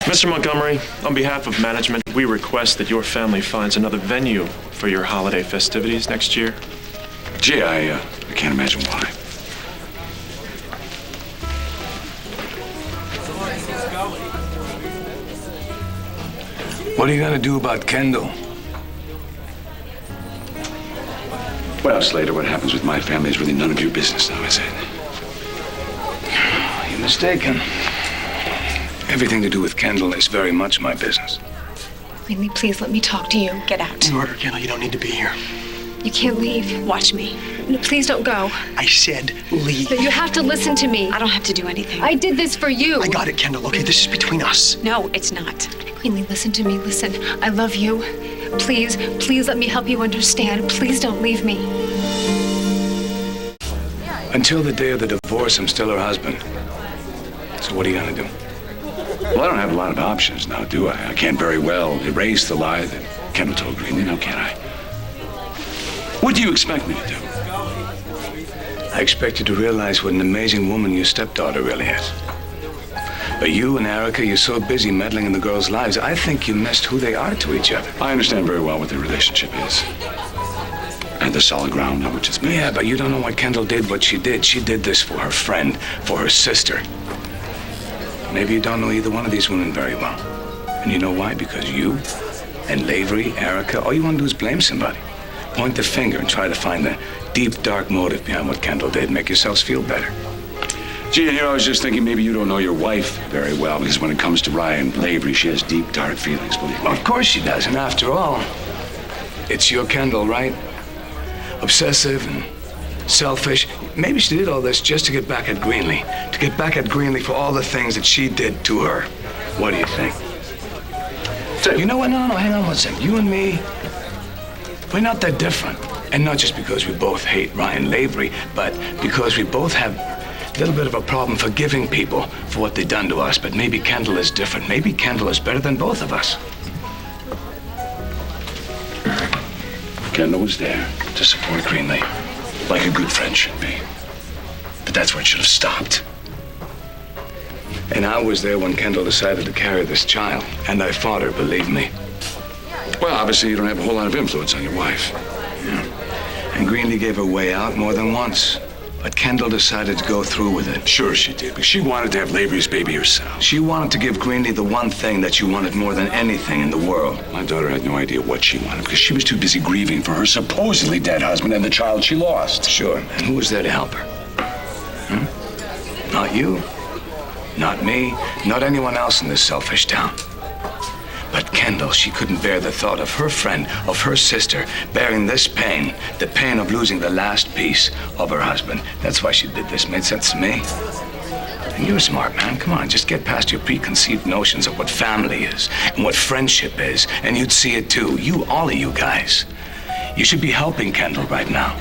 Mr. Montgomery, on behalf of management, we request that your family finds another venue for your holiday festivities next year. Gee, I can't imagine why. What are you gonna do about Kendall? Well, Slater, what happens with my family is really none of your business now, is it? You're mistaken. Everything to do with Kendall is very much my business. Greenlee, please let me talk to you. Get out. In order, Kendall, you don't need to be here. You can't leave. Watch me. No, please don't go. I said leave. You have to listen to me. I don't have to do anything. I did this for you. I got it, Kendall. Okay, this is between us. No, it's not. Greenlee, listen to me. Listen. I love you. Please, please let me help you understand. Please don't leave me. Until the day of the divorce, I'm still her husband. So what are you gonna do? Well, I don't have a lot of options now, do I? I can't very well erase the lie that Kendall told Greenlee, now can I? What do you expect me to do? I expect you to realize what an amazing woman your stepdaughter really is. But you and Erica, you're so busy meddling in the girls' lives, I think you missed who they are to each other. I understand very well what their relationship is. And the solid ground on which it's based. Yeah, but you don't know why Kendall did what she did. She did this for her friend, for her sister. Maybe you don't know either one of these women very well. And you know why? Because you and Lavery, Erica, all you want to do is blame somebody. Point the finger and try to find the deep, dark motive behind what Kendall did. Make yourselves feel better. Gee, I was just thinking maybe you don't know your wife very well, because when it comes to Ryan Lavery, she has deep, dark feelings, believe me. Well, of course she does, and after all, it's your Kendall, right? Obsessive and selfish. Maybe she did all this just to get back at Greenlee. To get back at Greenlee for all the things that she did to her. What do you think? You know what? No, hang on one second. You and me, we're not that different. And not just because we both hate Ryan Lavery, but because we both have a little bit of a problem forgiving people for what they've done to us. But maybe Kendall is different. Maybe Kendall is better than both of us. Kendall was there to support Greenlee, like a good friend should be. But that's where it should have stopped. And I was there when Kendall decided to carry this child. And I fought her, believe me. Well, obviously you don't have a whole lot of influence on your wife. Yeah. And Greenlee gave her way out more than once. But Kendall decided to go through with it. Sure she did, because she wanted to have Lavery's baby herself. She wanted to give Greenlee the one thing that you wanted more than anything in the world. My daughter had no idea what she wanted, because she was too busy grieving for her supposedly dead husband and the child she lost. Sure, and who was there to help her? Not you, not me, not anyone else in this selfish town. But Kendall, she couldn't bear the thought of her friend, of her sister, bearing this pain, the pain of losing the last piece of her husband. That's why she did this. Made sense to me. And you're smart, man. Come on, just get past your preconceived notions of what family is and what friendship is, and you'd see it too. You, all of you guys. You should be helping Kendall right now.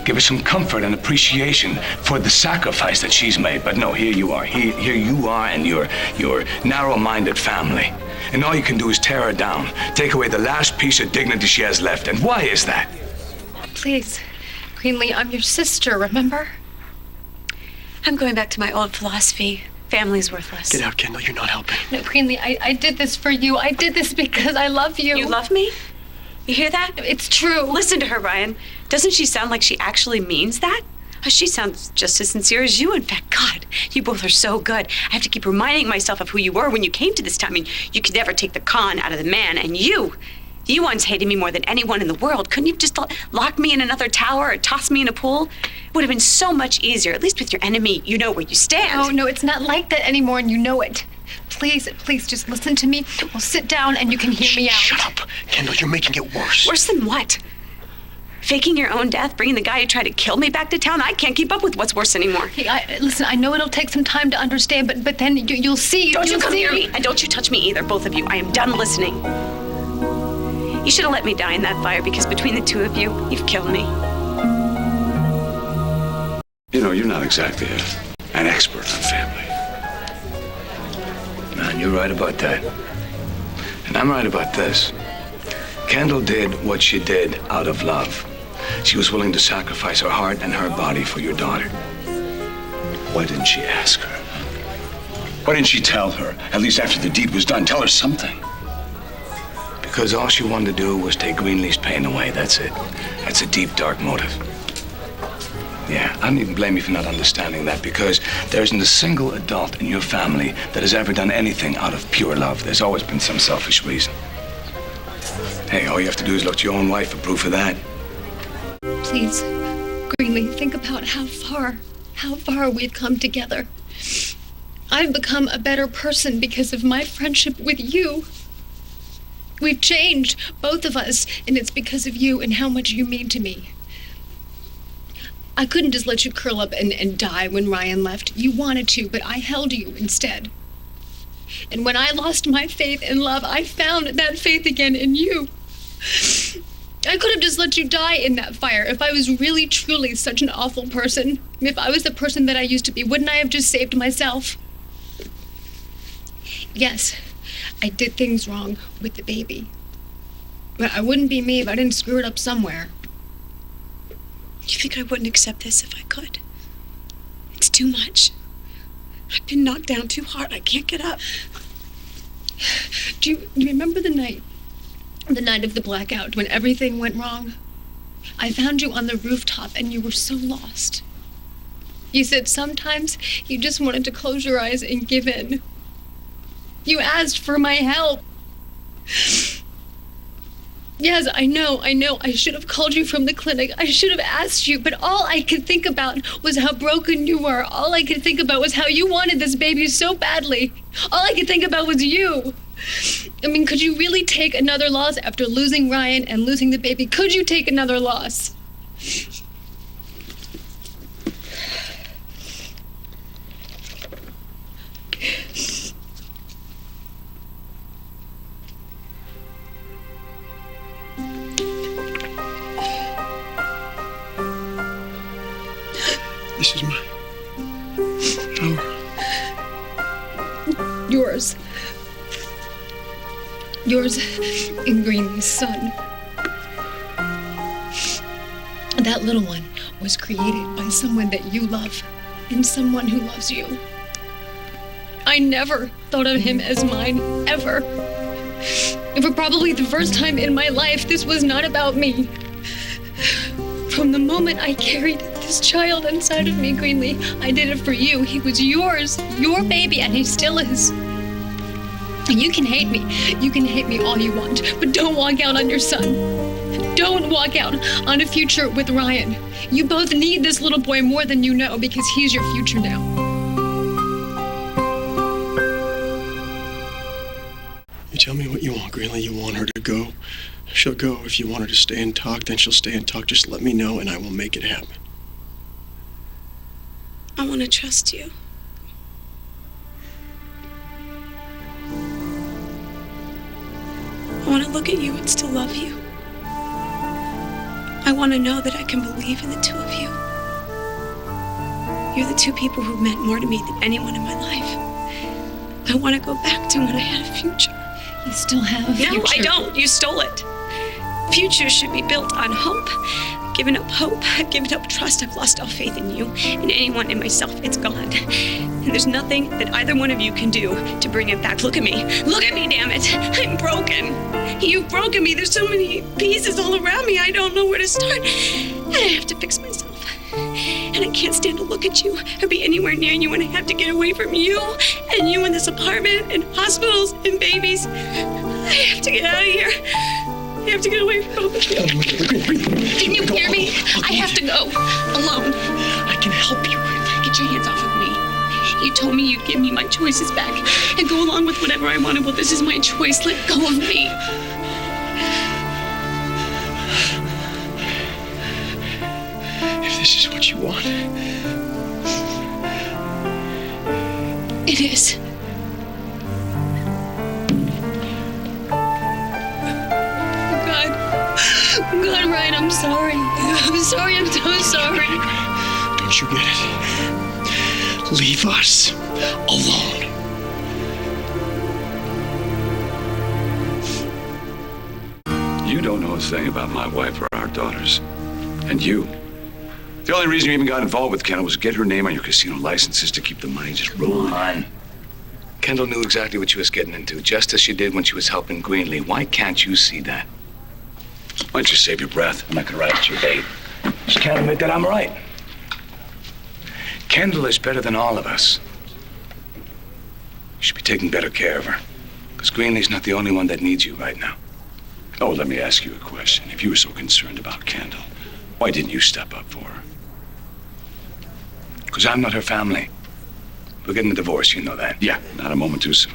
Give her some comfort and appreciation for the sacrifice that she's made. But no, here you are. Here you are and your narrow-minded family. And all you can do is tear her down, take away the last piece of dignity she has left. And why is that? Please, Greenlee, I'm your sister, remember? I'm going back to my old philosophy. Family's worthless. Get out, Kendall. You're not helping. No, Greenlee, I did this for you. I did this because I love you. You love me? You hear that? It's true. Listen to her, Ryan. Doesn't she sound like she actually means that? She sounds just as sincere as you. In fact, God, you both are so good. I have to keep reminding myself of who you were when you came to this town. I mean, you could never take the con out of the man. And you once hated me more than anyone in the world. Couldn't you have just locked me in another tower or tossed me in a pool? It would have been so much easier. At least with your enemy, you know where you stand. No, it's not like that anymore, and you know it. Please, just listen to me. We'll sit down and you can hear me out. Shut up. Kendall, you're making it worse. Worse than what? Faking your own death, bringing the guy who tried to kill me back to town? I can't keep up with what's worse anymore. Hey, listen, I know it'll take some time to understand, but then you'll see. Don't you come near me, and don't you touch me either, both of you. I am done listening. You should have let me die in that fire, because between the two of you, you've killed me. You know, you're not exactly an expert on family. Man, you're right about that. And I'm right about this. Kendall did what she did out of love. She was willing to sacrifice her heart and her body for your daughter. Why didn't she ask her? Why didn't she tell her? At least after the deed was done, tell her something. Because all she wanted to do was take Greenlee's pain away, that's it. That's a deep, dark motive. Yeah, I don't even blame you for not understanding that, because there isn't a single adult in your family that has ever done anything out of pure love. There's always been some selfish reason. Hey, all you have to do is look to your own wife for proof of that. Please, Greenlee, think about how far we've come together. I've become a better person because of my friendship with you. We've changed, both of us, and it's because of you and how much you mean to me. I couldn't just let you curl up and die when Ryan left. You wanted to, but I held you instead. And when I lost my faith in love, I found that faith again in you. I could have just let you die in that fire if I was really, truly such an awful person. If I was the person that I used to be, wouldn't I have just saved myself? Yes, I did things wrong with the baby. But I wouldn't be me if I didn't screw it up somewhere. You think I wouldn't accept this if I could? It's too much. I've been knocked down too hard. I can't get up. Do you remember the night of the blackout when everything went wrong? I found you on the rooftop and you were so lost. You said sometimes you just wanted to close your eyes and give in. You asked for my help. Yes, I know. I should have called you from the clinic. I should have asked you, but all I could think about was how broken you were. All I could think about was how you wanted this baby so badly. All I could think about was you. I mean, could you really take another loss after losing Ryan and losing the baby? Could you take another loss? This is my hour. Yours and Greenlee's son. That little one was created by someone that you love and someone who loves you. I never thought of him as mine, ever. For probably the first time in my life, this was not about me. From the moment I carried this child inside of me, Greenlee, I did it for you. He was yours, your baby, and he still is. You can hate me. You can hate me all you want, but don't walk out on your son. Don't walk out on a future with Ryan. You both need this little boy more than you know because he's your future now. You tell me what you want, Greenlee. You want her to go? She'll go. If you want her to stay and talk, then she'll stay and talk. Just let me know and I will make it happen. I want to trust you. I want to look at you and still love you. I want to know that I can believe in the two of you. You're the two people who meant more to me than anyone in my life. I want to go back to when I had a future. You still have a future. No, I don't. You stole it. Future should be built on hope. I've given up hope. I've given up trust. I've lost all faith in you and anyone in myself. It's gone. And there's nothing that either one of you can do to bring it back. Look at me. Look at me, damn it. I'm broken. You've broken me. There's so many pieces all around me. I don't know where to start. And I have to fix myself. And I can't stand to look at you or be anywhere near you, and I have to get away from you and you in this apartment and hospitals and babies. I have to get out of here. I have to get away from both of you. Didn't you hear me? I have to go alone. I can help you. Get your hands off of me. You told me you'd give me my choices back and go along with whatever I wanted. Well, this is my choice. Let go of me. If this is what you want. It is. God, Ryan, I'm sorry. I'm sorry. I'm so sorry. Don't you get it? Leave us alone. You don't know a thing about my wife or our daughters. And you. The only reason you even got involved with Kendall was to get her name on your casino licenses to keep the money just rolling. Come on. Kendall knew exactly what she was getting into, just as she did when she was helping Greenlee. Why can't you see that? Why don't you save your breath? I'm not gonna write at your date. She can't admit that I'm right. Kendall is better than all of us. You should be taking better care of her. Because Greenlee's not the only one that needs you right now. Oh, let me ask you a question. If you were so concerned about Kendall, why didn't you step up for her? Because I'm not her family. We're getting a divorce, you know that. Yeah, not a moment too soon.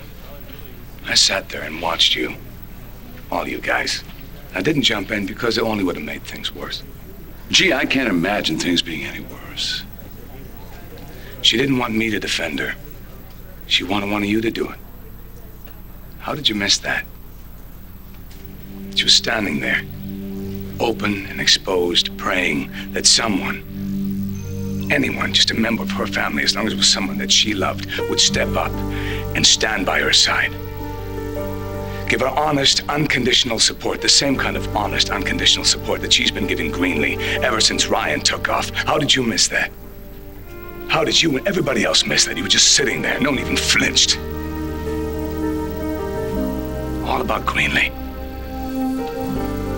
I sat there and watched you. All you guys. I didn't jump in because it only would have made things worse. Gee, I can't imagine things being any worse. She didn't want me to defend her. She wanted one of you to do it. How did you miss that? She was standing there, open and exposed, praying that someone, anyone, just a member of her family, as long as it was someone that she loved, would step up and stand by her side. Give her honest, unconditional support, the same kind of honest, unconditional support that she's been giving Greenlee ever since Ryan took off. How did you miss that? How did you and everybody else miss that? You were just sitting there, no one even flinched. All about Greenlee.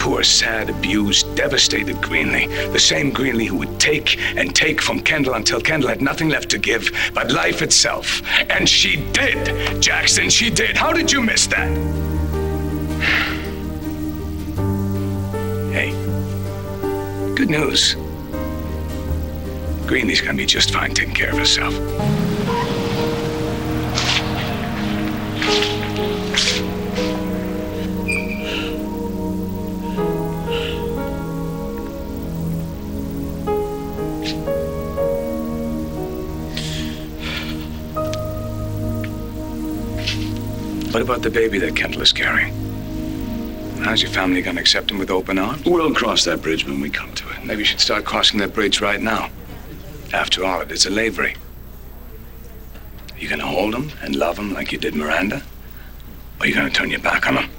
Poor, sad, abused, devastated Greenlee. The same Greenlee who would take and take from Kendall until Kendall had nothing left to give but life itself. And she did, Jackson, she did. How did you miss that? Hey, good news. Greenlee's gonna be just fine taking care of herself. What about the baby that Kendall is carrying? How's your family gonna accept him with open arms? We'll cross that bridge when we come to it. Maybe you should start crossing that bridge right now. After all, it's a lavery. Are you gonna hold him and love him like you did Miranda? Or are you gonna turn your back on him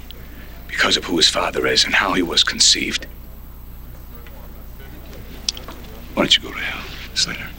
because of who his father is and how he was conceived? Why don't you go to hell, Slater?